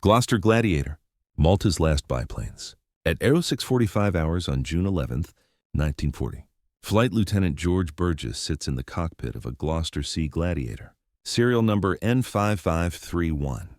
Gloster Gladiator, Malta's last biplanes. At 06:45 hours on June 11, 1940, Flight Lieutenant George Burgess sits in the cockpit of a Gloster C Gladiator, serial number N5531,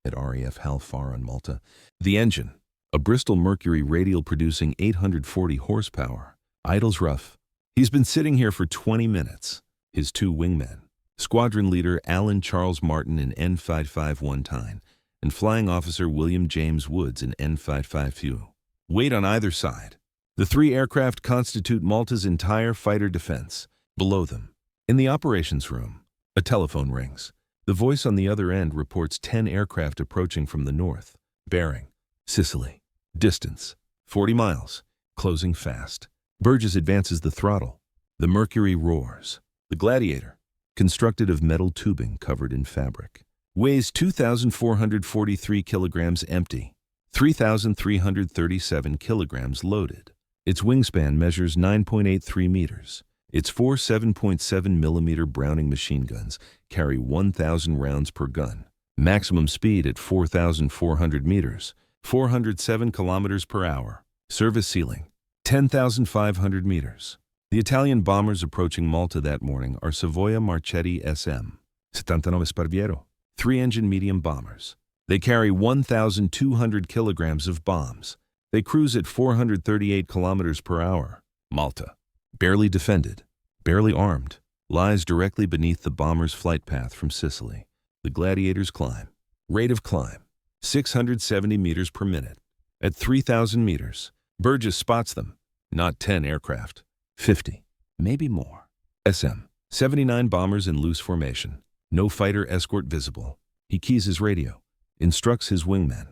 at RAF Hal Far on Malta. The engine, a Bristol Mercury radial producing 840 horsepower, idles rough. He's been sitting here for 20 minutes. His two wingmen, Squadron Leader Alan Charles Martin in N551 Tyne, and Flying Officer William James Woods in N552, wait on either side. The three aircraft constitute Malta's entire fighter defense. Below them, in the operations room, a telephone rings. The voice on the other end reports 10 aircraft approaching from the north. Bearing, Sicily. Distance, 40 miles. Closing fast. Burgess advances the throttle. The Mercury roars. The Gladiator, constructed of metal tubing covered in fabric, weighs 2,443 kilograms empty, 3,337 kilograms loaded. Its wingspan measures 9.83 meters. Its four 7.7 millimeter Browning machine guns carry 1,000 rounds per gun. Maximum speed at 4,400 meters, 407 kilometers per hour. Service ceiling, 10,500 meters. The Italian bombers approaching Malta that morning are Savoia Marchetti SM 79 Sparviero, three-engine medium bombers. They carry 1,200 kilograms of bombs. They cruise at 438 kilometers per hour. Malta, barely defended, barely armed, lies directly beneath the bomber's flight path from Sicily. The Gladiators climb. Rate of climb, 670 meters per minute. At 3,000 meters, Burgess spots them. Not 10 aircraft, 50, maybe more. SM, 79 bombers in loose formation. No fighter escort visible. He keys his radio, instructs his wingmen.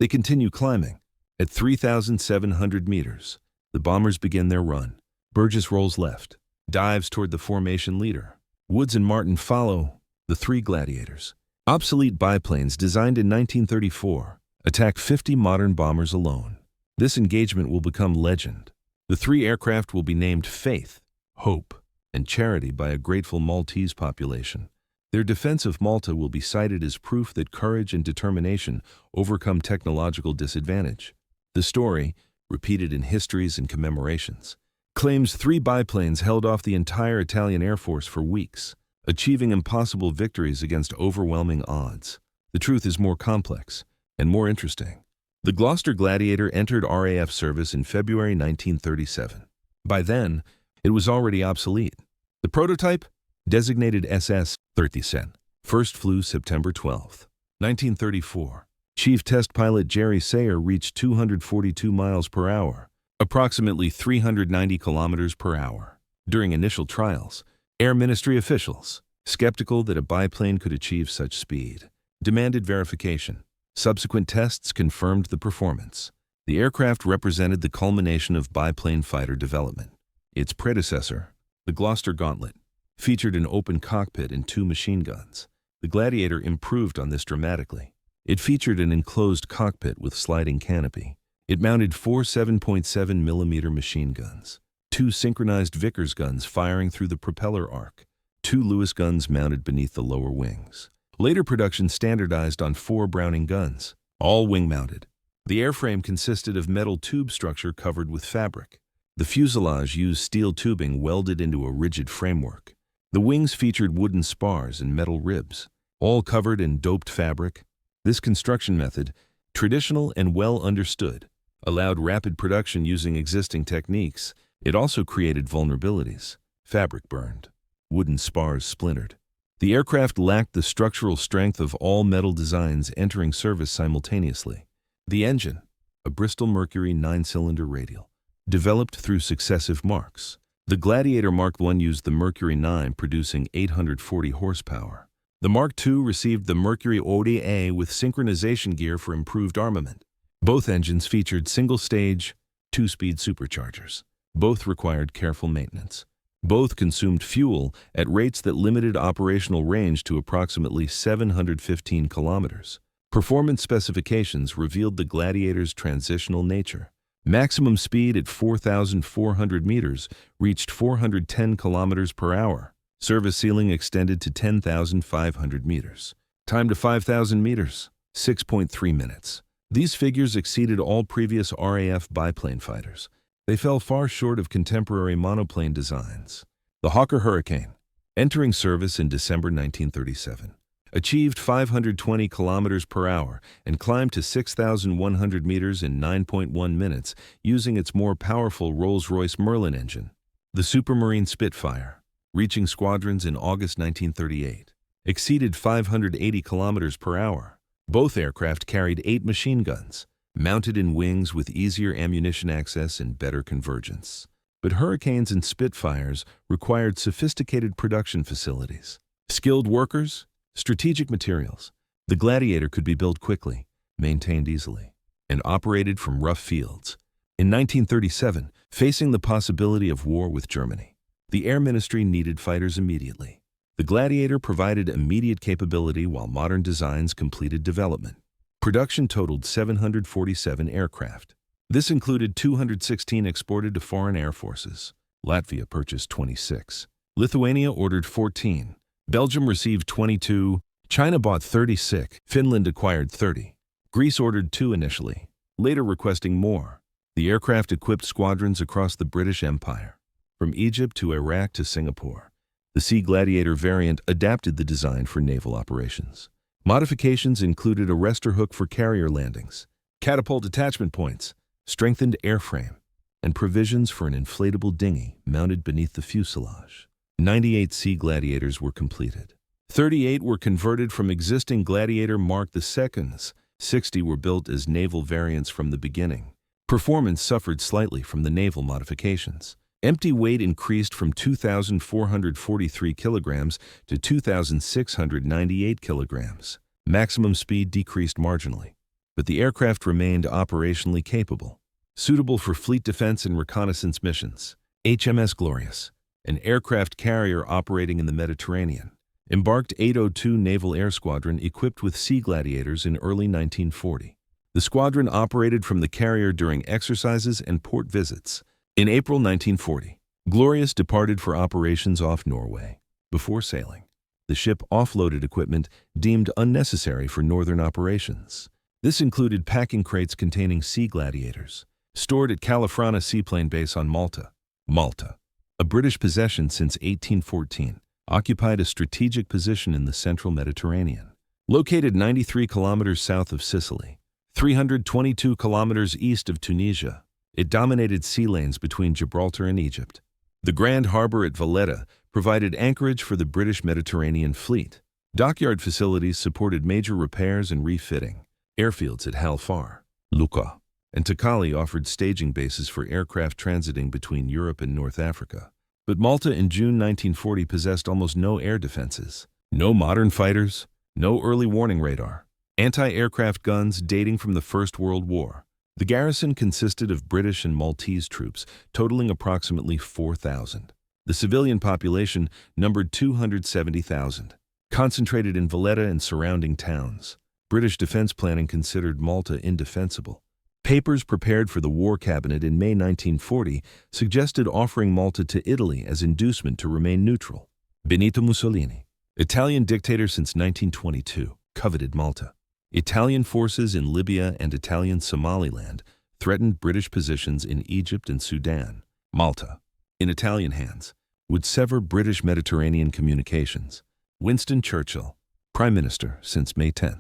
They continue climbing. At 3,700 meters, the bombers begin their run. Burgess rolls left, dives toward the formation leader. Woods and Martin follow. The three Gladiators, obsolete biplanes designed in 1934, attack 50 modern bombers alone. This engagement will become legend. The three aircraft will be named Faith, Hope, and Charity by a grateful Maltese population. Their defense of Malta will be cited as proof that courage and determination overcome technological disadvantage. The story, repeated in histories and commemorations, claims three biplanes held off the entire Italian Air Force for weeks, achieving impossible victories against overwhelming odds. The truth is more complex and more interesting. The Gloster Gladiator entered RAF service in February 1937. By then, it was already obsolete. The prototype, designated SS-30, first flew September 12, 1934. Chief Test Pilot Jerry Sayer reached 242 miles per hour, approximately 390 kilometers per hour. During initial trials, Air Ministry officials, skeptical that a biplane could achieve such speed, demanded verification. Subsequent tests confirmed the performance. The aircraft represented the culmination of biplane fighter development. Its predecessor, the Gloster Gauntlet, featured an open cockpit and two machine guns. The Gladiator improved on this dramatically. It featured an enclosed cockpit with sliding canopy. It mounted four 7.7 millimeter machine guns, two synchronized Vickers guns firing through the propeller arc, two Lewis guns mounted beneath the lower wings. Later production standardized on four Browning guns, all wing-mounted. The airframe consisted of metal tube structure covered with fabric. The fuselage used steel tubing welded into a rigid framework. The wings featured wooden spars and metal ribs, all covered in doped fabric. This construction method, traditional and well understood, allowed rapid production using existing techniques. It also created vulnerabilities. Fabric burned. Wooden spars splintered. The aircraft lacked the structural strength of all metal designs entering service simultaneously. The engine, a Bristol Mercury 9-cylinder radial, developed through successive marks. The Gladiator Mark I used the Mercury 9 producing 840 horsepower. The Mark II received the Mercury ODA with synchronization gear for improved armament. Both engines featured single-stage, two-speed superchargers. Both required careful maintenance. Both consumed fuel at rates that limited operational range to approximately 715 kilometers. Performance specifications revealed the Gladiator's transitional nature. Maximum speed at 4,400 meters reached 410 kilometers per hour. Service ceiling extended to 10,500 meters. Time to 5,000 meters, 6.3 minutes. These figures exceeded all previous RAF biplane fighters. They fell far short of contemporary monoplane designs. The Hawker Hurricane, entering service in December 1937, achieved 520 kilometers per hour and climbed to 6,100 meters in 9.1 minutes using its more powerful Rolls-Royce Merlin engine. The Supermarine Spitfire, reaching squadrons in August 1938, exceeded 580 kilometers per hour. Both aircraft carried 8 machine guns, mounted in wings with easier ammunition access and better convergence. But Hurricanes and Spitfires required sophisticated production facilities, skilled workers, strategic materials. The Gladiator could be built quickly, maintained easily, and operated from rough fields. In 1937, facing the possibility of war with Germany, the Air Ministry needed fighters immediately. The Gladiator provided immediate capability while modern designs completed development. Production totaled 747 aircraft. This included 216 exported to foreign air forces. Latvia purchased 26. Lithuania ordered 14. Belgium received 22. China bought 36. Finland acquired 30. Greece ordered 2 initially, later requesting more. The aircraft equipped squadrons across the British Empire, from Egypt to Iraq to Singapore. The Sea Gladiator variant adapted the design for naval operations. Modifications included a rester hook for carrier landings, catapult attachment points, strengthened airframe, and provisions for an inflatable dinghy mounted beneath the fuselage. 98 Sea Gladiators were completed. 38 were converted from existing Gladiator Mark II's. 60 were built as naval variants from the beginning. Performance suffered slightly from the naval modifications. Empty weight increased from 2,443 kilograms to 2,698 kilograms. Maximum speed decreased marginally, but the aircraft remained operationally capable, suitable for fleet defense and reconnaissance missions. HMS Glorious, an aircraft carrier operating in the Mediterranean, embarked 802 Naval Air Squadron equipped with Sea Gladiators in early 1940. The squadron operated from the carrier during exercises and port visits. In April 1940, Glorious departed for operations off Norway. Before sailing, the ship offloaded equipment deemed unnecessary for northern operations. This included packing crates containing Sea Gladiators, stored at Califrana Seaplane Base on Malta. Malta, a British possession since 1814, occupied a strategic position in the central Mediterranean. Located 93 kilometers south of Sicily, 322 kilometers east of Tunisia, it dominated sea lanes between Gibraltar and Egypt. The Grand Harbor at Valletta provided anchorage for the British Mediterranean fleet. Dockyard facilities supported major repairs and refitting. Airfields at Hal Far, Lucca, and Takali offered staging bases for aircraft transiting between Europe and North Africa. But Malta in June 1940 possessed almost no air defenses. No modern fighters, no early warning radar, anti-aircraft guns dating from the First World War. The garrison consisted of British and Maltese troops, totaling approximately 4,000. The civilian population numbered 270,000, concentrated in Valletta and surrounding towns. British defense planning considered Malta indefensible. Papers prepared for the War Cabinet in May 1940 suggested offering Malta to Italy as inducement to remain neutral. Benito Mussolini, Italian dictator since 1922, coveted Malta. Italian forces in Libya and Italian Somaliland threatened British positions in Egypt and Sudan. Malta, in Italian hands, would sever British Mediterranean communications. Winston Churchill, Prime Minister since May 10,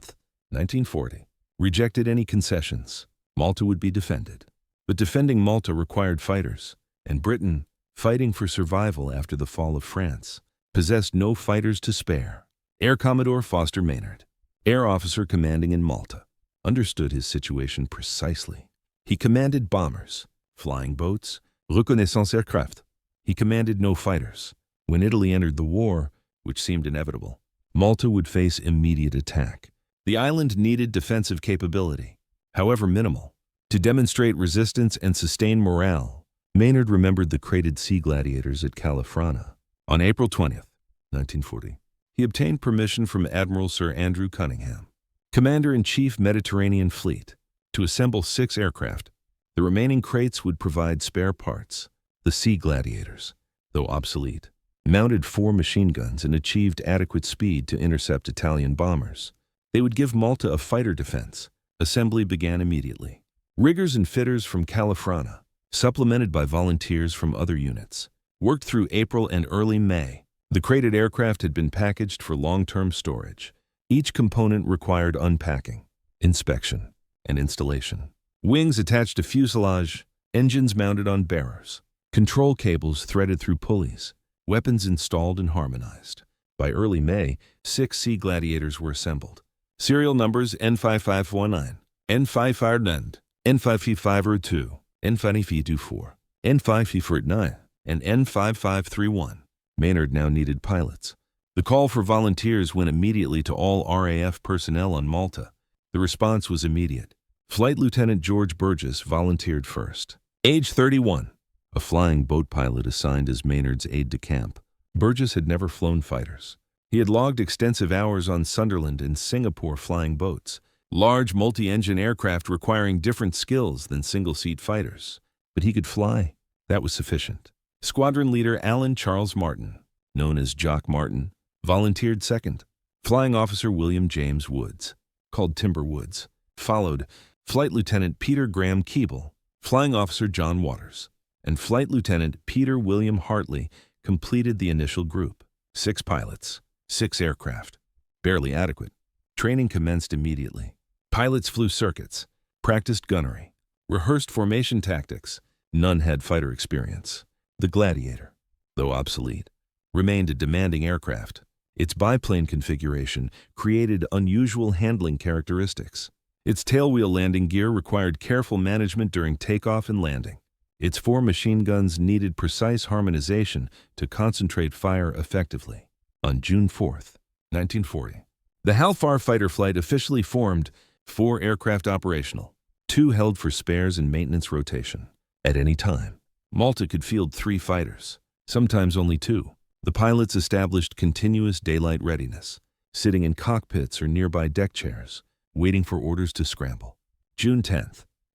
1940, rejected any concessions. Malta would be defended. But defending Malta required fighters, and Britain, fighting for survival after the fall of France, possessed no fighters to spare. Air Commodore Foster Maynard, air officer commanding in Malta, understood his situation precisely. He commanded bombers, flying boats, reconnaissance aircraft. He commanded no fighters. When Italy entered the war, which seemed inevitable, Malta would face immediate attack. The island needed defensive capability, however minimal, to demonstrate resistance and sustain morale. Maynard remembered the crated Sea Gladiators at Califrana. On April 20, 1940, he obtained permission from Admiral Sir Andrew Cunningham, Commander-in-Chief Mediterranean Fleet, to assemble 6 aircraft. The remaining crates would provide spare parts. The Sea Gladiators, though obsolete, mounted 4 machine guns and achieved adequate speed to intercept Italian bombers. They would give Malta a fighter defense. Assembly began immediately. Riggers and fitters from Califrana, supplemented by volunteers from other units, worked through April and early May. The crated aircraft had been packaged for long-term storage. Each component required unpacking, inspection, and installation. Wings attached to fuselage, engines mounted on bearers, control cables threaded through pulleys, weapons installed and harmonized. By early May, 6 Sea Gladiators were assembled. Serial numbers N5519, N559, N552, N524, N549, and N5531. Maynard now needed pilots. The call for volunteers went immediately to all RAF personnel on Malta. The response was immediate. Flight Lieutenant George Burgess volunteered first. Age 31, a flying boat pilot assigned as Maynard's aide-de-camp. Burgess had never flown fighters. He had logged extensive hours on Sunderland and Singapore flying boats, large multi-engine aircraft requiring different skills than single-seat fighters. But he could fly. That was sufficient. Squadron leader Alan Charles Martin, known as Jock Martin, volunteered second. Flying Officer William James Woods, called Timber Woods, followed. Flight Lieutenant Peter Graham Keeble, Flying Officer John Waters, and Flight Lieutenant Peter William Hartley completed the initial group. 6 pilots, 6 aircraft. Barely adequate. Training commenced immediately. Pilots flew circuits, practiced gunnery, rehearsed formation tactics. None had fighter experience. The Gladiator, though obsolete, remained a demanding aircraft. Its biplane configuration created unusual handling characteristics. Its tailwheel landing gear required careful management during takeoff and landing. Its 4 machine guns needed precise harmonization to concentrate fire effectively. On June 4, 1940, the Halfar fighter flight officially formed, 4 aircraft operational, 2 held for spares and maintenance rotation. At any time, Malta could field 3 fighters, sometimes only 2. The pilots established continuous daylight readiness, sitting in cockpits or nearby deck chairs, waiting for orders to scramble. June 10,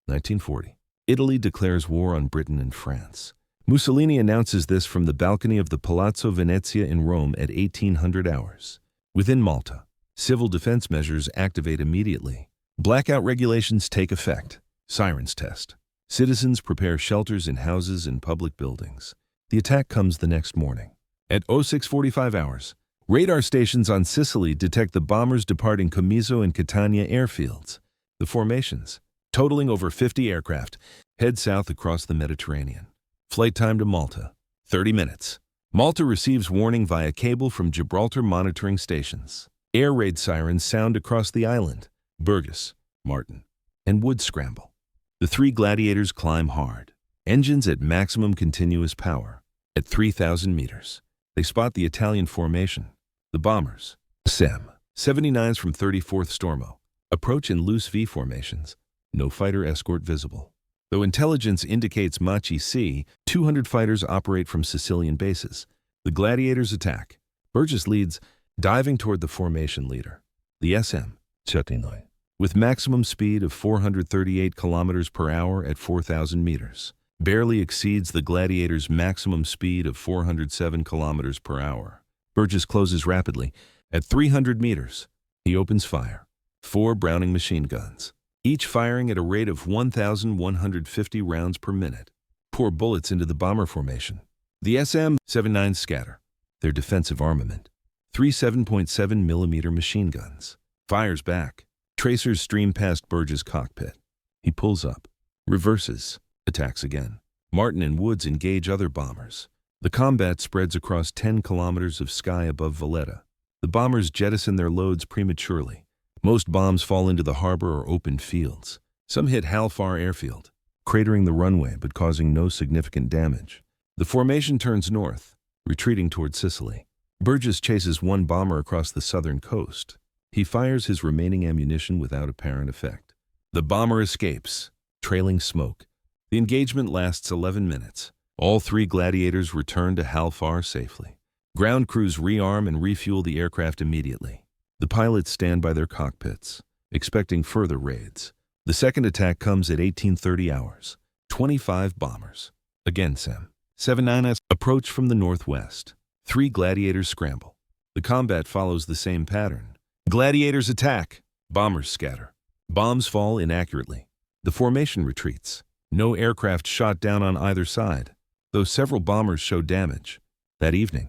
1940. Italy declares war on Britain and France. Mussolini announces this from the balcony of the Palazzo Venezia in Rome at 1800 hours. Within Malta, civil defense measures activate immediately. Blackout regulations take effect. Sirens test. Citizens prepare shelters in houses and public buildings. The attack comes the next morning. At 06:45 hours, radar stations on Sicily detect the bombers departing Comiso and Catania airfields. The formations, totaling over 50 aircraft, head south across the Mediterranean. Flight time to Malta, 30 minutes. Malta receives warning via cable from Gibraltar monitoring stations. Air raid sirens sound across the island. Burgess, Martin, and Wood scramble. The 3 Gladiators climb hard, engines at maximum continuous power. At 3,000 meters, they spot the Italian formation. The bombers, SEM, 79s from 34th Stormo, approach in loose V formations. No fighter escort visible. Though intelligence indicates Machi C, 200 fighters operate from Sicilian bases. The Gladiators attack. Burgess leads, diving toward the formation leader, the SM, Chetinoy, with maximum speed of 438 kilometers per hour at 4,000 meters. Barely exceeds the Gladiator's maximum speed of 407 kilometers per hour. Burgess closes rapidly. At 300 meters, he opens fire. 4 Browning machine guns, each firing at a rate of 1,150 rounds per minute, pour bullets into the bomber formation. The SM-79s scatter. Their defensive armament, 3 7.7 millimeter machine guns. Fires back. Tracers stream past Burgess' cockpit. He pulls up, reverses, attacks again. Martin and Woods engage other bombers. The combat spreads across 10 kilometers of sky above Valletta. The bombers jettison their loads prematurely. Most bombs fall into the harbor or open fields. Some hit Halfar airfield, cratering the runway but causing no significant damage. The formation turns north, retreating toward Sicily. Burgess chases 1 bomber across the southern coast. He fires his remaining ammunition without apparent effect. The bomber escapes, trailing smoke. The engagement lasts 11 minutes. All 3 Gladiators return to Halfar safely. Ground crews rearm and refuel the aircraft immediately. The pilots stand by their cockpits, expecting further raids. The second attack comes at 1830 hours. 25 bombers, again SEM, 79s, approach from the northwest. 3 Gladiators scramble. The combat follows the same pattern. Gladiators attack. Bombers scatter. Bombs fall inaccurately. The formation retreats. No aircraft shot down on either side, though several bombers show damage. That evening,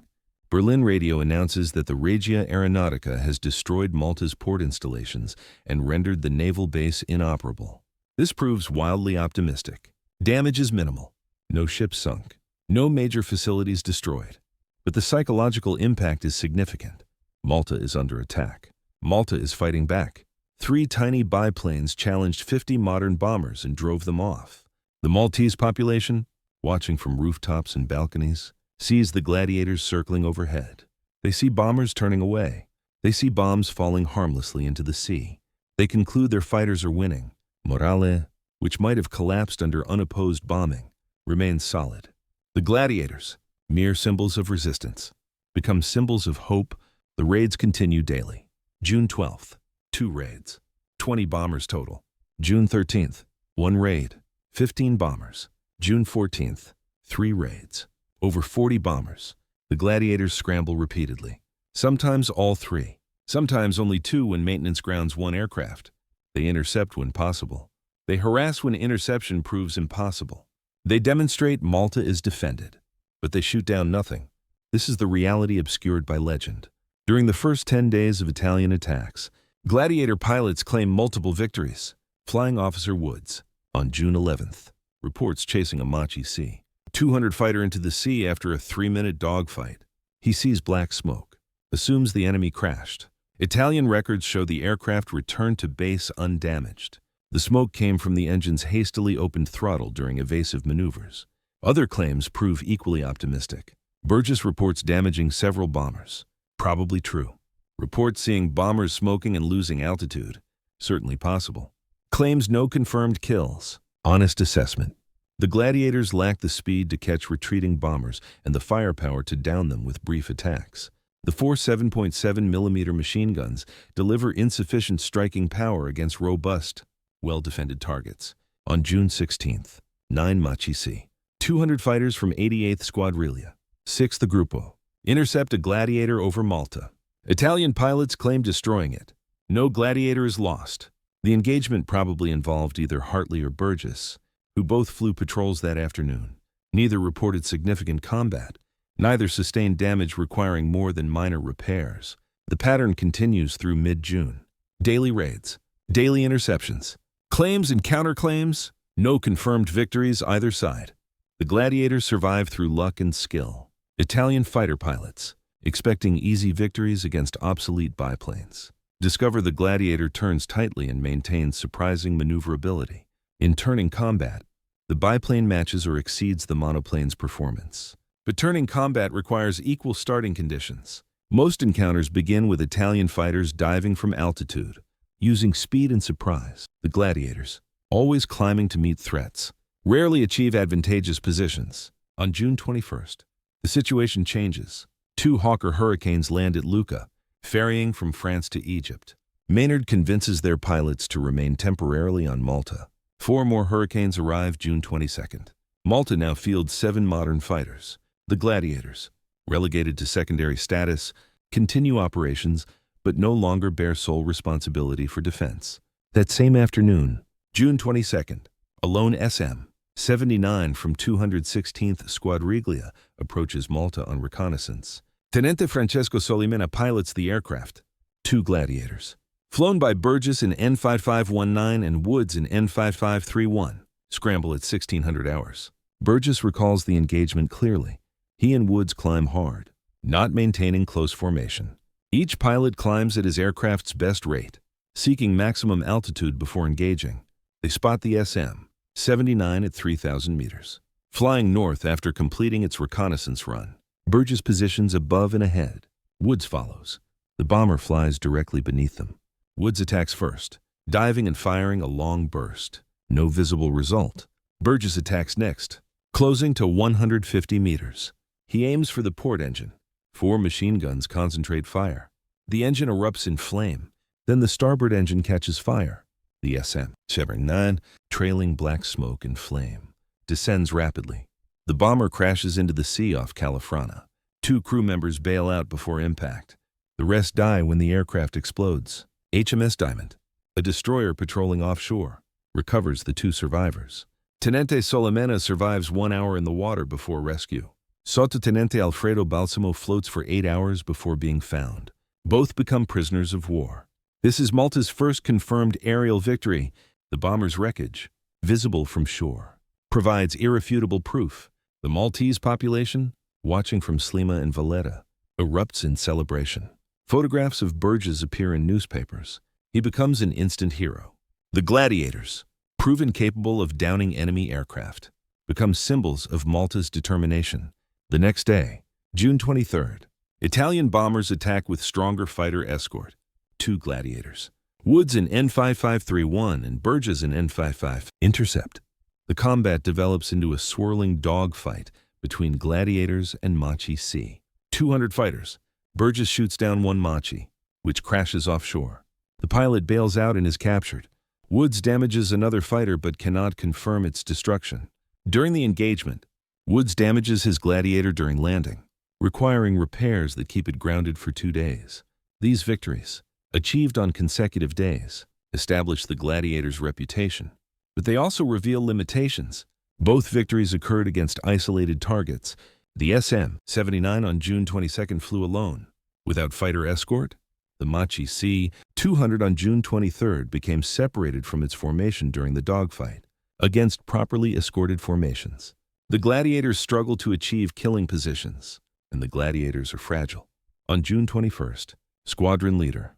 Berlin radio announces that the Regia Aeronautica has destroyed Malta's port installations and rendered the naval base inoperable. This proves wildly optimistic. Damage is minimal. No ships sunk. No major facilities destroyed. But the psychological impact is significant. Malta is under attack. Malta is fighting back. 3 tiny biplanes challenged 50 modern bombers and drove them off. The Maltese population, watching from rooftops and balconies, sees the Gladiators circling overhead. They see bombers turning away. They see bombs falling harmlessly into the sea. They conclude their fighters are winning. Morale, which might have collapsed under unopposed bombing, remains solid. The Gladiators, mere symbols of resistance, become symbols of hope. The raids continue daily. June 12th, 2 raids. 20 bombers total. June 13th, 1 raid. 15 bombers. June 14th, 3 raids. Over 40 bombers. The Gladiators scramble repeatedly. Sometimes all 3. Sometimes only 2 when maintenance grounds 1 aircraft. They intercept when possible. They harass when interception proves impossible. They demonstrate Malta is defended. But they shoot down nothing. This is the reality obscured by legend. During the first 10 days of Italian attacks, Gladiator pilots claim multiple victories. Flying Officer Woods, on June 11th, reports chasing a Machi C. 200 fighter into the sea after a 3-minute dogfight. He sees black smoke, assumes the enemy crashed. Italian records show the aircraft returned to base undamaged. The smoke came from the engine's hastily opened throttle during evasive maneuvers. Other claims prove equally optimistic. Burgess reports damaging several bombers. Probably true. Reports seeing bombers smoking and losing altitude. Certainly possible. Claims no confirmed kills. Honest assessment. The Gladiators lack the speed to catch retreating bombers and the firepower to down them with brief attacks. The 4 7.7mm machine guns deliver insufficient striking power against robust, well-defended targets. On June 16th, 9 Machi C. 200 fighters from 88th Squadriglia, 6th Gruppo, intercept a Gladiator over Malta. Italian pilots claim destroying it. No Gladiator is lost. The engagement probably involved either Hartley or Burgess, who both flew patrols that afternoon. Neither reported significant combat. Neither sustained damage requiring more than minor repairs. The pattern continues through mid-June. Daily raids. Daily interceptions. Claims and counterclaims. No confirmed victories either side. The Gladiators survive through luck and skill. Italian fighter pilots, expecting easy victories against obsolete biplanes, discover the Gladiator turns tightly and maintains surprising maneuverability. In turning combat, the biplane matches or exceeds the monoplane's performance. But turning combat requires equal starting conditions. Most encounters begin with Italian fighters diving from altitude, using speed and surprise. The Gladiators, always climbing to meet threats, rarely achieve advantageous positions. On June 21st, the situation changes. 2 Hawker Hurricanes land at Lucca, ferrying from France to Egypt. Maynard convinces their pilots to remain temporarily on Malta. 4 more Hurricanes arrive June 22nd. Malta now fields 7 modern fighters. The Gladiators, relegated to secondary status, continue operations, but no longer bear sole responsibility for defense. That same afternoon, June 22nd, a lone SM-79 from 216th Squadriglia approaches Malta on reconnaissance. Tenente Francesco Solimena pilots the aircraft. 2 Gladiators, flown by Burgess in N5519 and Woods in N5531, scramble at 1600 hours. Burgess recalls the engagement clearly. He and Woods climb hard, not maintaining close formation. Each pilot climbs at his aircraft's best rate, seeking maximum altitude before engaging. They spot the SM-79 at 3,000 meters, flying north after completing its reconnaissance run. Burgess positions above and ahead. Woods follows. The bomber flies directly beneath them. Woods attacks first, diving and firing a long burst. No visible result. Burgess attacks next, closing to 150 meters. He aims for the port engine. 4 machine guns concentrate fire. The engine erupts in flame. Then the starboard engine catches fire. The SM-79, trailing black smoke and flame, descends rapidly. The bomber crashes into the sea off Califrana. 2 crew members bail out before impact. The rest die when the aircraft explodes. HMS Diamond, A destroyer patrolling offshore recovers the two survivors. Tenente Solomena survives 1 hour in the water before rescue. Sottotenente Alfredo Balsamo floats for 8 hours before being found. Both become prisoners of war. This is Malta's first confirmed aerial victory. The bomber's wreckage, visible from shore, provides irrefutable proof. The Maltese population, watching from Slima and Valletta, erupts in celebration. Photographs of Burgess appear in newspapers. He becomes an instant hero. The Gladiators, proven capable of downing enemy aircraft, become symbols of Malta's determination. The next day, June 23rd, Italian bombers attack with stronger fighter escort. 2 Gladiators, Woods in N5531 and Burgess in N55, intercept. The combat develops into a swirling dogfight between Gladiators and Machi C. 200 fighters. Burgess shoots down one Machi, which crashes offshore. The pilot bails out and is captured. Woods damages another fighter but cannot confirm its destruction. During the engagement, Woods damages his Gladiator during landing, requiring repairs that keep it grounded for 2 days. These victories, achieved on consecutive days, establish the Gladiator's reputation. But they also reveal limitations. Both victories occurred against isolated targets. The SM-79 on June 22nd flew alone, without fighter escort. The Machi C-200 on June 23rd became separated from its formation during the dogfight, against properly escorted formations. The Gladiators struggle to achieve killing positions, and the Gladiators are fragile. On June 21st, Squadron Leader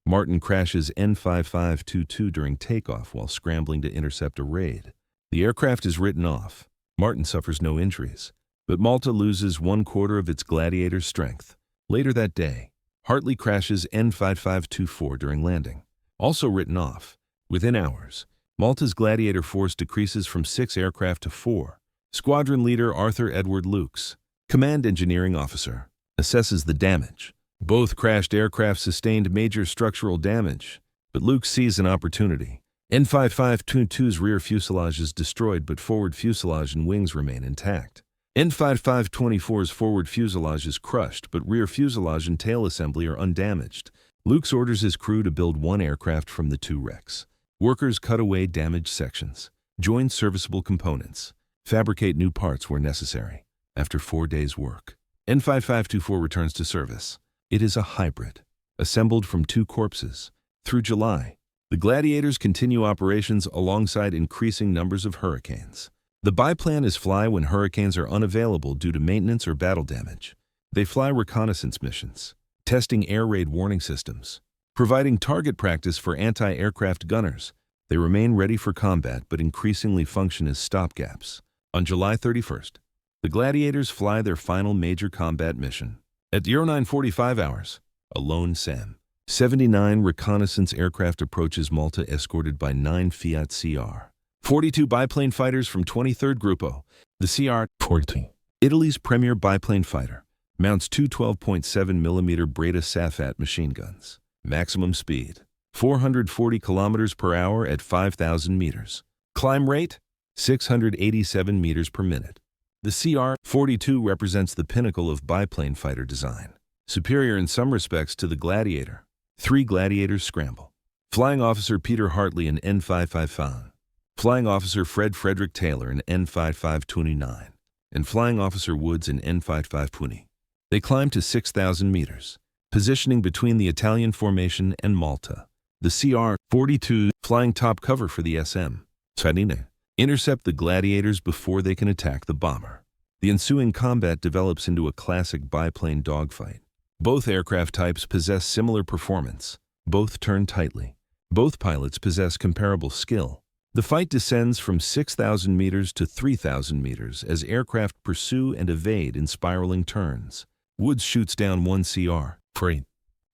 Martin crashes N5522 during takeoff while scrambling to intercept a raid. The aircraft is written off. Martin suffers no injuries, but Malta loses 1/4 of its Gladiator's strength. Later that day, Hartley crashes N5524 during landing. Also written off. Within hours, Malta's Gladiator force decreases from 6 aircraft to 4. Squadron Leader Arthur Edward Lukes, Command Engineering Officer, assesses the damage. Both crashed aircraft sustained major structural damage, but Luke sees an opportunity. N5522's rear fuselage is destroyed, but forward fuselage and wings remain intact. N5524's forward fuselage is crushed, but rear fuselage and tail assembly are undamaged. Luke's orders his crew to build 1 aircraft from the 2 wrecks. Workers cut away damaged sections, join serviceable components, fabricate new parts where necessary. After 4 days' work, N5524 returns to service. It is a hybrid, assembled from 2 corpses. Through July, the Gladiators continue operations alongside increasing numbers of hurricanes. The biplane is fly when hurricanes are unavailable due to maintenance or battle damage. They fly reconnaissance missions, testing air raid warning systems, providing target practice for anti-aircraft gunners. They remain ready for combat but increasingly function as stopgaps. On July 31st, the Gladiators fly their final major combat mission. At 09:45 hours, a lone SAM-79 reconnaissance aircraft approaches Malta escorted by 9 Fiat CR-42 biplane fighters from 23rd Gruppo. The CR-42, Italy's premier biplane fighter, mounts 2 12.7mm Breda Safat machine guns. Maximum speed, 440 km per hour at 5,000 meters. Climb rate, 687 meters per minute. The CR-42 represents the pinnacle of biplane fighter design, superior in some respects to the Gladiator. 3 Gladiators scramble. Flying Officer Peter Hartley in N55 Flying Officer Frederick Taylor in N5529, and Flying Officer Woods in N5520. They climb to 6,000 meters, positioning between the Italian formation and Malta. The CR-42, flying top cover for the SM-79, intercept the Gladiators before they can attack the bomber. The ensuing combat develops into a classic biplane dogfight. Both aircraft types possess similar performance. Both turn tightly. Both pilots possess comparable skill. The fight descends from 6,000 meters to 3,000 meters as aircraft pursue and evade in spiraling turns. Woods shoots down 1 CR-43.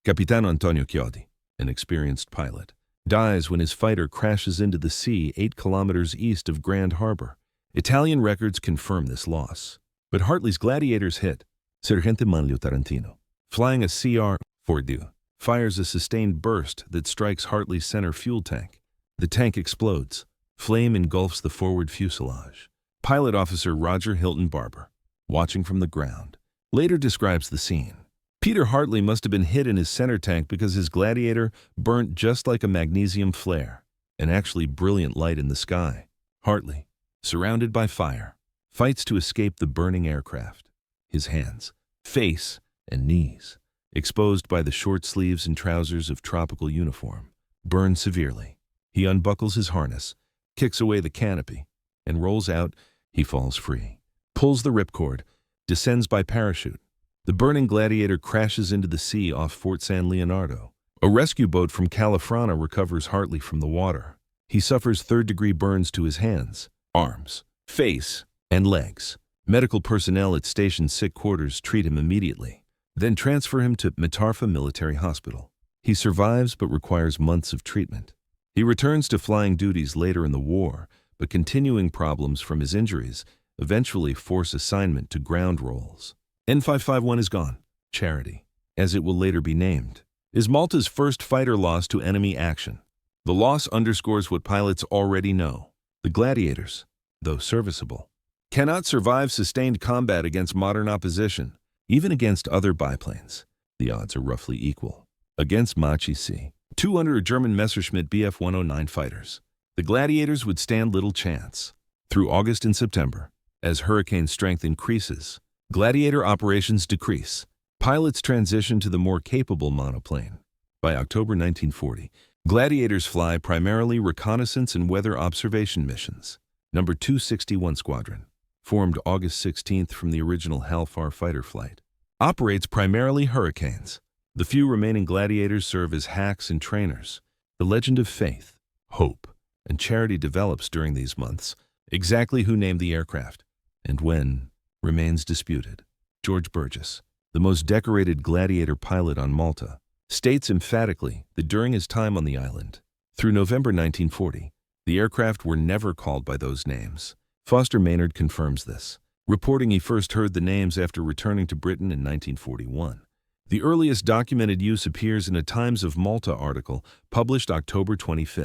Capitano Antonio Chiodi, an experienced pilot, dies when his fighter crashes into the sea 8 kilometers east of Grand Harbor. Italian records confirm this loss. But Hartley's Gladiators hit. Sergente Manlio Tarantino, flying a CR-42, fires a sustained burst that strikes Hartley's center fuel tank. The tank explodes. Flame engulfs the forward fuselage. Pilot Officer Roger Hilton Barber, watching from the ground, later describes the scene. Peter Hartley must have been hit in his center tank because his Gladiator burnt just like a magnesium flare, an actually brilliant light in the sky. Hartley, surrounded by fire, fights to escape the burning aircraft. His hands, face, and knees, exposed by the short sleeves and trousers of tropical uniform, burn severely. He unbuckles his harness, kicks away the canopy, and rolls out. He falls free, pulls the ripcord, descends by parachute. The burning Gladiator crashes into the sea off Fort San Leonardo. A rescue boat from Califrana recovers Hartley from the water. He suffers third-degree burns to his hands, arms, face, and legs. Medical personnel at Station Sick Quarters treat him immediately, then transfer him to Matarfa Military Hospital. He survives but requires months of treatment. He returns to flying duties later in the war, but continuing problems from his injuries eventually force assignment to ground roles. N551 is gone. Charity, as it will later be named, is Malta's first fighter loss to enemy action. The loss underscores what pilots already know. The Gladiators, though serviceable, cannot survive sustained combat against modern opposition, even against other biplanes. The odds are roughly equal. Against Machi C-200 or German Messerschmitt Bf-109 fighters, the Gladiators would stand little chance. Through August and September, as hurricane strength increases, Gladiator operations decrease. Pilots transition to the more capable monoplane. By October 1940, Gladiators fly primarily reconnaissance and weather observation missions. Number 261 Squadron, formed August 16th from the original Halfar fighter flight, operates primarily Hurricanes. The few remaining Gladiators serve as hacks and trainers. The legend of faith, hope, and charity develops during these months. Exactly who named the aircraft and when remains disputed. George Burgess, the most decorated Gladiator pilot on Malta, states emphatically that during his time on the island, through November 1940, the aircraft were never called by those names. Foster Maynard confirms this, reporting he first heard the names after returning to Britain in 1941. The earliest documented use appears in a Times of Malta article published October 25,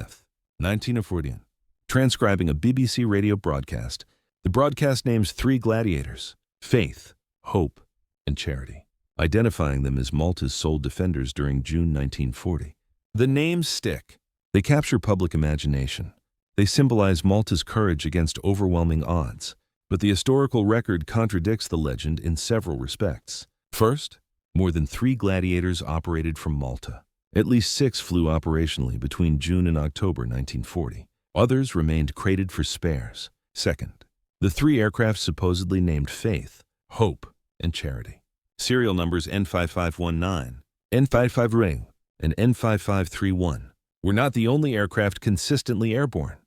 1940. Transcribing a BBC radio broadcast, the broadcast names 3 Gladiators: faith, hope, and charity, identifying them as Malta's sole defenders during June 1940. The names stick. They capture public imagination. They symbolize Malta's courage against overwhelming odds. But the historical record contradicts the legend in several respects. First, more than 3 Gladiators operated from Malta. At least 6 flew operationally between June and October 1940. Others remained crated for spares. Second, the 3 aircraft supposedly named Faith, Hope, and Charity, serial numbers N5519, N55 and N5531, were not the only aircraft consistently airborne.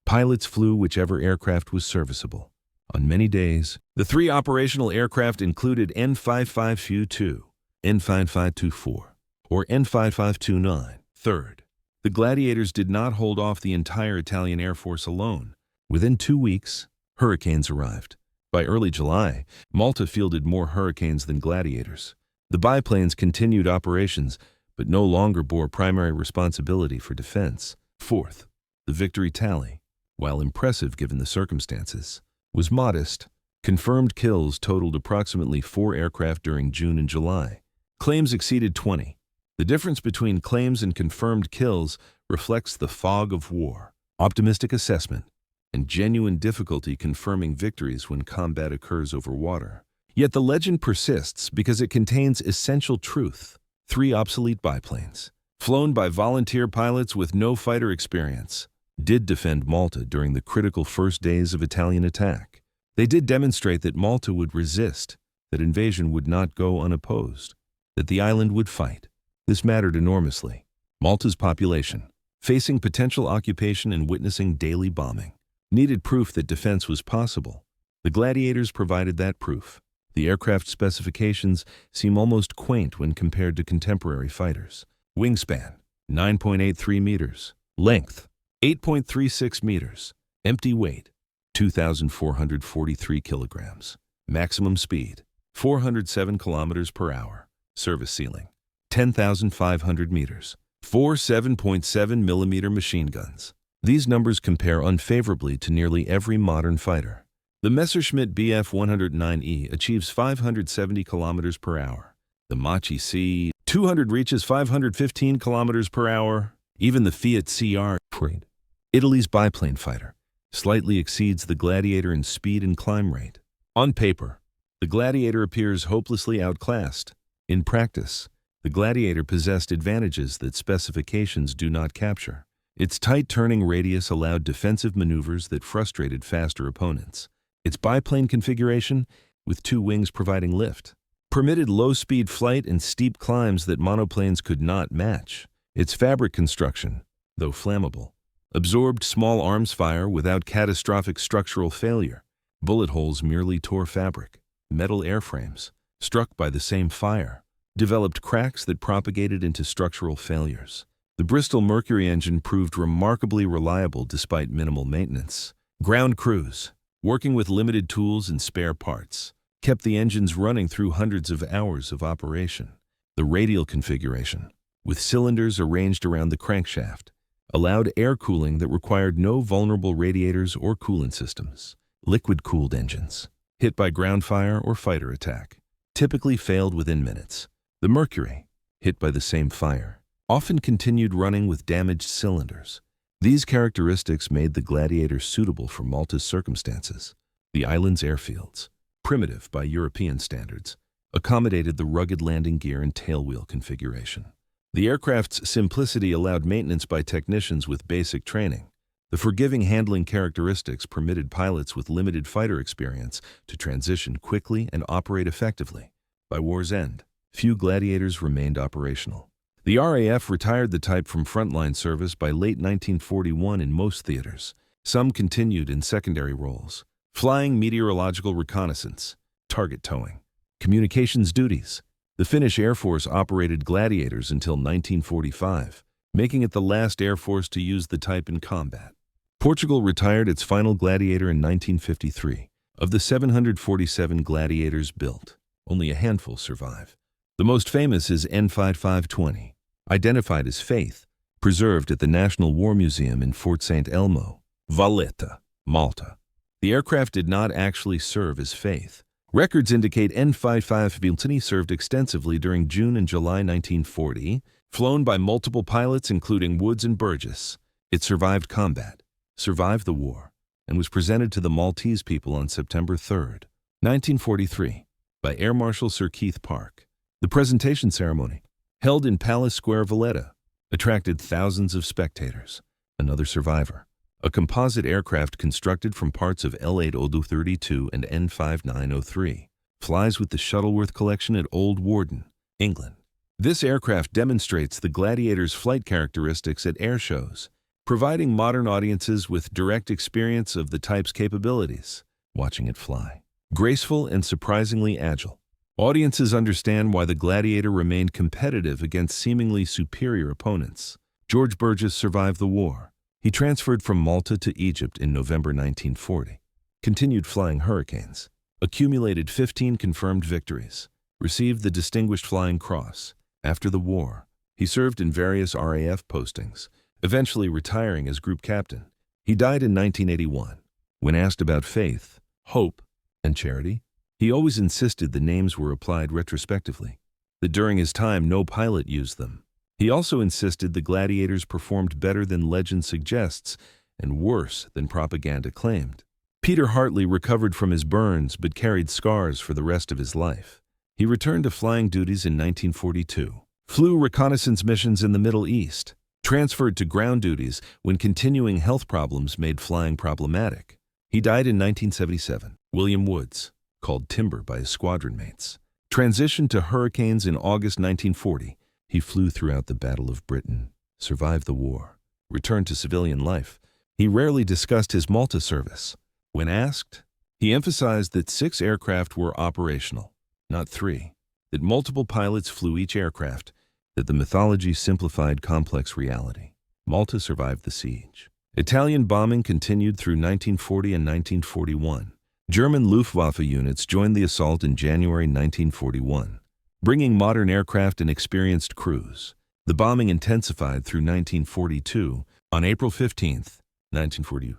Pilots flew whichever aircraft was serviceable. On many days, the 3 operational aircraft included N55FU-2, N5524, or N5529. Third, the Gladiators did not hold off the entire Italian Air Force alone. Within 2 weeks, hurricanes arrived. By early July, Malta fielded more hurricanes than Gladiators. The biplanes continued operations, but no longer bore primary responsibility for defense. Fourth, the victory tally, while impressive given the circumstances, was modest. Confirmed kills totaled approximately 4 aircraft during June and July. Claims exceeded 20. The difference between claims and confirmed kills reflects the fog of war, optimistic assessment, and genuine difficulty confirming victories when combat occurs over water. Yet the legend persists because it contains essential truth. 3 obsolete biplanes, flown by volunteer pilots with no fighter experience, did defend Malta during the critical first days of Italian attack. They did demonstrate that Malta would resist, that invasion would not go unopposed, that the island would fight. This mattered enormously. Malta's population, facing potential occupation and witnessing daily bombing, needed proof that defense was possible. The Gladiators provided that proof. The aircraft specifications seem almost quaint when compared to contemporary fighters. Wingspan, 9.83 meters. Length, 8.36 meters. Empty weight, 2,443 kilograms. Maximum speed, 407 kilometers per hour. Service ceiling, 10,500 meters. 4 7.7 millimeter machine guns. These numbers compare unfavorably to nearly every modern fighter. The Messerschmitt Bf-109E achieves 570 kilometers per hour. The Machi C-200 reaches 515 kilometers per hour. Even the Fiat CR, Italy's biplane fighter, slightly exceeds the Gladiator in speed and climb rate. On paper, the Gladiator appears hopelessly outclassed. In practice, the Gladiator possessed advantages that specifications do not capture. Its tight turning radius allowed defensive maneuvers that frustrated faster opponents. Its biplane configuration, with two wings providing lift, permitted low-speed flight and steep climbs that monoplanes could not match. Its fabric construction, though flammable, absorbed small arms fire without catastrophic structural failure. Bullet holes merely tore fabric. Metal airframes, struck by the same fire, developed cracks that propagated into structural failures. The Bristol Mercury engine proved remarkably reliable despite minimal maintenance. Ground crews, working with limited tools and spare parts, kept the engines running through hundreds of hours of operation. The radial configuration, with cylinders arranged around the crankshaft, allowed air cooling that required no vulnerable radiators or coolant systems. Liquid-cooled engines, hit by ground fire or fighter attack, typically failed within minutes. The Mercury, hit by the same fire, often continued running with damaged cylinders. These characteristics made the Gladiator suitable for Malta's circumstances. The island's airfields, primitive by European standards, accommodated the rugged landing gear and tailwheel configuration. The aircraft's simplicity allowed maintenance by technicians with basic training. The forgiving handling characteristics permitted pilots with limited fighter experience to transition quickly and operate effectively. By war's end, few Gladiators remained operational. The RAF retired the type from frontline service by late 1941 in most theaters. Some continued in secondary roles: flying meteorological reconnaissance, target towing, communications duties. The Finnish Air Force operated Gladiators until 1945, making it the last Air Force to use the type in combat. Portugal retired its final Gladiator in 1953. Of the 747 Gladiators built, only a handful survive. The most famous is N5520, identified as Faith, preserved at the National War Museum in Fort St. Elmo, Valletta, Malta. The aircraft did not actually serve as Faith. Records indicate N5520 served extensively during June and July 1940, flown by multiple pilots including Woods and Burgess. It survived combat, survived the war, and was presented to the Maltese people on September 3, 1943, by Air Marshal Sir Keith Park. The presentation ceremony, held in Palace Square, Valletta, attracted thousands of spectators. Another survivor, a composite aircraft constructed from parts of L80232 and N5903, flies with the Shuttleworth collection at Old Warden, England. This aircraft demonstrates the Gladiator's flight characteristics at air shows, providing modern audiences with direct experience of the type's capabilities. Watching it fly, graceful and surprisingly agile, audiences understand why the Gladiator remained competitive against seemingly superior opponents. George Burgess survived the war. He transferred from Malta to Egypt in November 1940, continued flying Hurricanes, accumulated 15 confirmed victories, received the Distinguished Flying Cross. After the war, he served in various RAF postings, eventually retiring as group captain. He died in 1981. When asked about faith, hope, and charity, he always insisted the names were applied retrospectively, that during his time no pilot used them. He also insisted the Gladiators performed better than legend suggests and worse than propaganda claimed. Peter Hartley recovered from his burns but carried scars for the rest of his life. He returned to flying duties in 1942, flew reconnaissance missions in the Middle East, transferred to ground duties when continuing health problems made flying problematic. He died in 1977. William Woods, called Timber by his squadron mates, transitioned to Hurricanes in August 1940. He flew throughout the Battle of Britain, survived the war, returned to civilian life. He rarely discussed his Malta service. When asked, he emphasized that 6 aircraft were operational, not 3, that multiple pilots flew each aircraft, that the mythology simplified complex reality. Malta survived the siege. Italian bombing continued through 1940 and 1941. German Luftwaffe units joined the assault in January 1941, bringing modern aircraft and experienced crews. The bombing intensified through 1942. On April 15, 1940,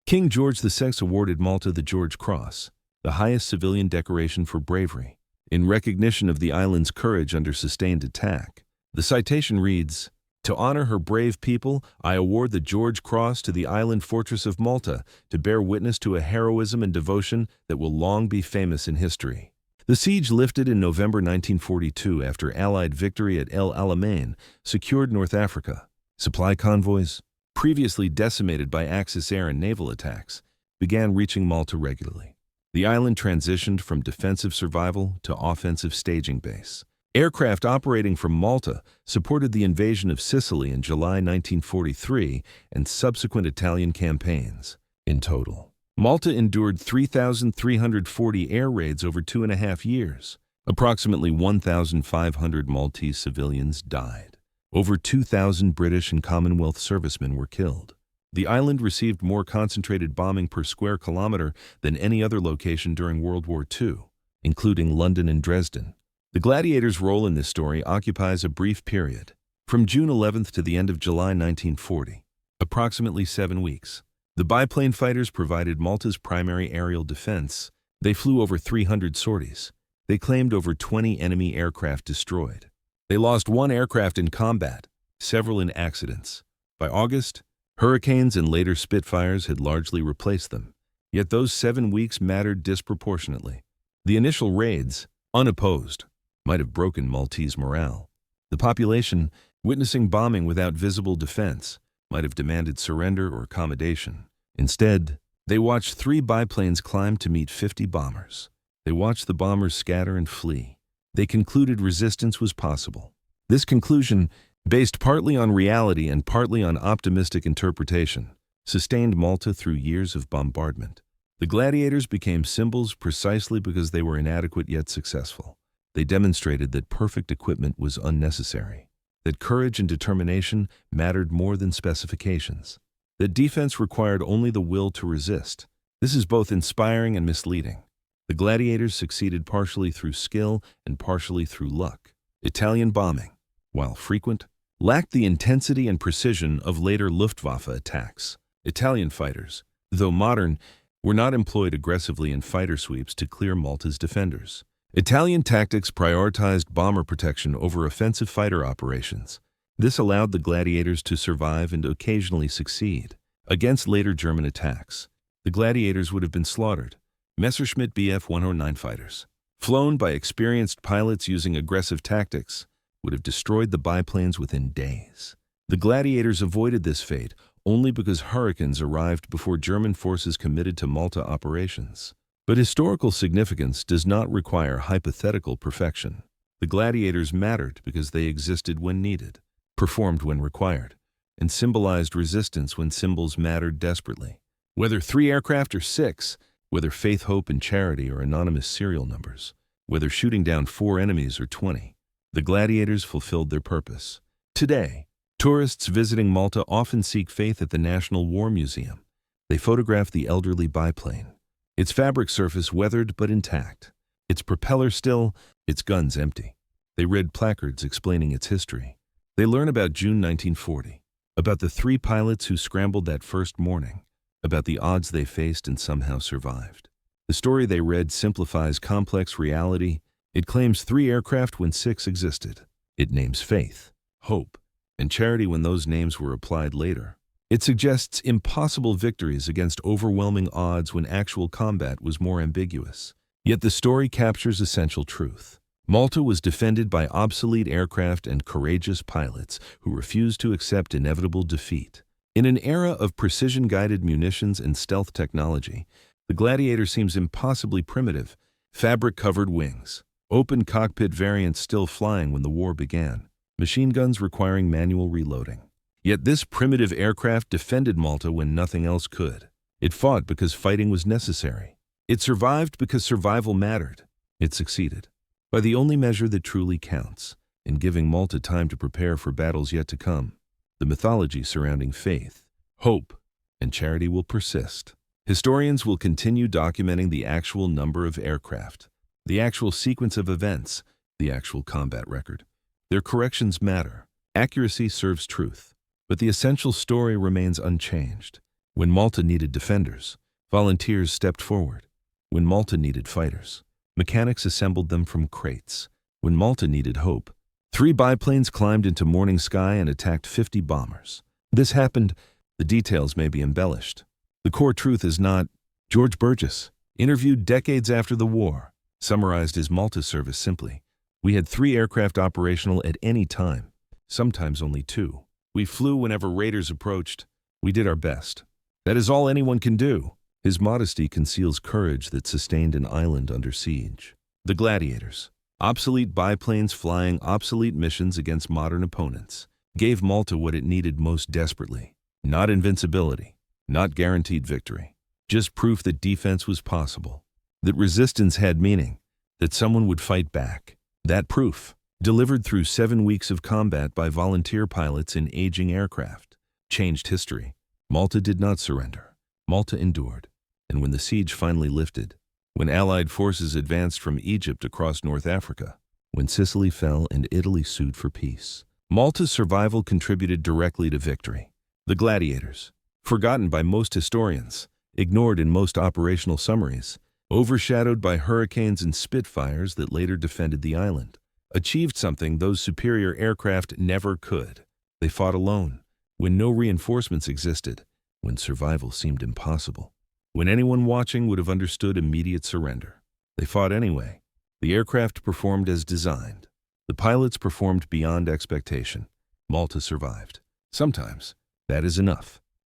King George VI awarded Malta the George Cross, the highest civilian decoration for bravery. in recognition of the island's courage under sustained attack. The citation reads, "To honor her brave people, I award the George Cross to the island fortress of Malta to bear witness to a heroism and devotion that will long be famous in history." The siege lifted in November 1942 after Allied victory at El Alamein secured North Africa. Supply convoys, previously decimated by Axis air and naval attacks, began reaching Malta regularly. The island transitioned from defensive survival to offensive staging base. Aircraft operating from Malta supported the invasion of Sicily in July 1943 and subsequent Italian campaigns. In total, Malta endured 3,340 air raids over 2.5 years. Approximately 1,500 Maltese civilians died. Over 2,000 British and Commonwealth servicemen were killed. The island received more concentrated bombing per square kilometer than any other location during World War II, including London and Dresden. The Gladiators' role in this story occupies a brief period, from June 11th to the end of July 1940, approximately 7 weeks. The biplane fighters provided Malta's primary aerial defense. They flew over 300 sorties. They claimed over 20 enemy aircraft destroyed. They lost 1 aircraft in combat, several in accidents. By August, hurricanes and later Spitfires had largely replaced them. Yet those 7 weeks mattered disproportionately. The initial raids, unopposed, might have broken Maltese morale. The population, witnessing bombing without visible defense, might have demanded surrender or accommodation. Instead, they watched 3 biplanes climb to meet 50 bombers. They watched the bombers scatter and flee. They concluded resistance was possible. This conclusion, based partly on reality and partly on optimistic interpretation, sustained Malta through years of bombardment. The Gladiators became symbols precisely because they were inadequate yet successful. They demonstrated that perfect equipment was unnecessary, that courage and determination mattered more than specifications, that defense required only the will to resist. This is both inspiring and misleading. The Gladiators succeeded partially through skill and partially through luck. Italian bombing, while frequent, lacked the intensity and precision of later Luftwaffe attacks. Italian fighters, though modern, were not employed aggressively in fighter sweeps to clear Malta's defenders. Italian tactics prioritized bomber protection over offensive fighter operations. This allowed the Gladiators to survive and occasionally succeed. Against later German attacks, the Gladiators would have been slaughtered. Messerschmitt Bf 109 fighters, flown by experienced pilots using aggressive tactics, would have destroyed the biplanes within days. The Gladiators avoided this fate only because hurricanes arrived before German forces committed to Malta operations. But historical significance does not require hypothetical perfection. The Gladiators mattered because they existed when needed, performed when required, and symbolized resistance when symbols mattered desperately. Whether 3 aircraft or 6, whether faith, hope, and charity or anonymous serial numbers, whether shooting down 4 enemies or 20, the Gladiators fulfilled their purpose. Today, tourists visiting Malta often seek faith at the National War Museum. They photograph the elderly biplane, its fabric surface weathered but intact, its propeller still, its guns empty. They read placards explaining its history. They learn about June 1940, about the 3 pilots who scrambled that first morning, about the odds they faced and somehow survived. The story they read simplifies complex reality. It claims 3 aircraft when 6 existed. It names faith, hope, and charity when those names were applied later. It suggests impossible victories against overwhelming odds when actual combat was more ambiguous. Yet the story captures essential truth. Malta was defended by obsolete aircraft and courageous pilots who refused to accept inevitable defeat. In an era of precision-guided munitions and stealth technology, the Gladiator seems impossibly primitive. Fabric-covered wings, open cockpit variants still flying when the war began, machine guns requiring manual reloading. Yet this primitive aircraft defended Malta when nothing else could. It fought because fighting was necessary. It survived because survival mattered. It succeeded, by the only measure that truly counts, in giving Malta time to prepare for battles yet to come. The mythology surrounding faith, hope, and charity will persist. Historians will continue documenting the actual number of aircraft, the actual sequence of events, the actual combat record. Their corrections matter. Accuracy serves truth. But the essential story remains unchanged. When Malta needed defenders, volunteers stepped forward. When Malta needed fighters, Mechanics assembled them from crates. When Malta needed hope, 3 biplanes climbed into morning sky and attacked 50 bombers. This happened. The details may be embellished. The core truth is not. George Burgess, interviewed decades after the war, summarized his Malta service simply. We had 3 aircraft operational at any time, sometimes only 2. We flew whenever raiders approached. We did our best. That is all anyone can do. His modesty conceals courage that sustained an island under siege. The Gladiators, obsolete biplanes flying obsolete missions against modern opponents, gave Malta what it needed most desperately. Not invincibility, not guaranteed victory, just proof that defense was possible, that resistance had meaning, that someone would fight back. That proof, delivered through 7 weeks of combat by volunteer pilots in aging aircraft, changed history. Malta did not surrender. Malta endured. And when the siege finally lifted, when Allied forces advanced from Egypt across North Africa, when Sicily fell and Italy sued for peace, Malta's survival contributed directly to victory. The Gladiators, forgotten by most historians, ignored in most operational summaries, overshadowed by hurricanes and Spitfires that later defended the island, achieved something those superior aircraft never could. They fought alone, when no reinforcements existed, when survival seemed impossible, when anyone watching would have understood immediate surrender. They fought anyway. The aircraft performed as designed. The pilots performed beyond expectation. Malta survived. Sometimes that is enough.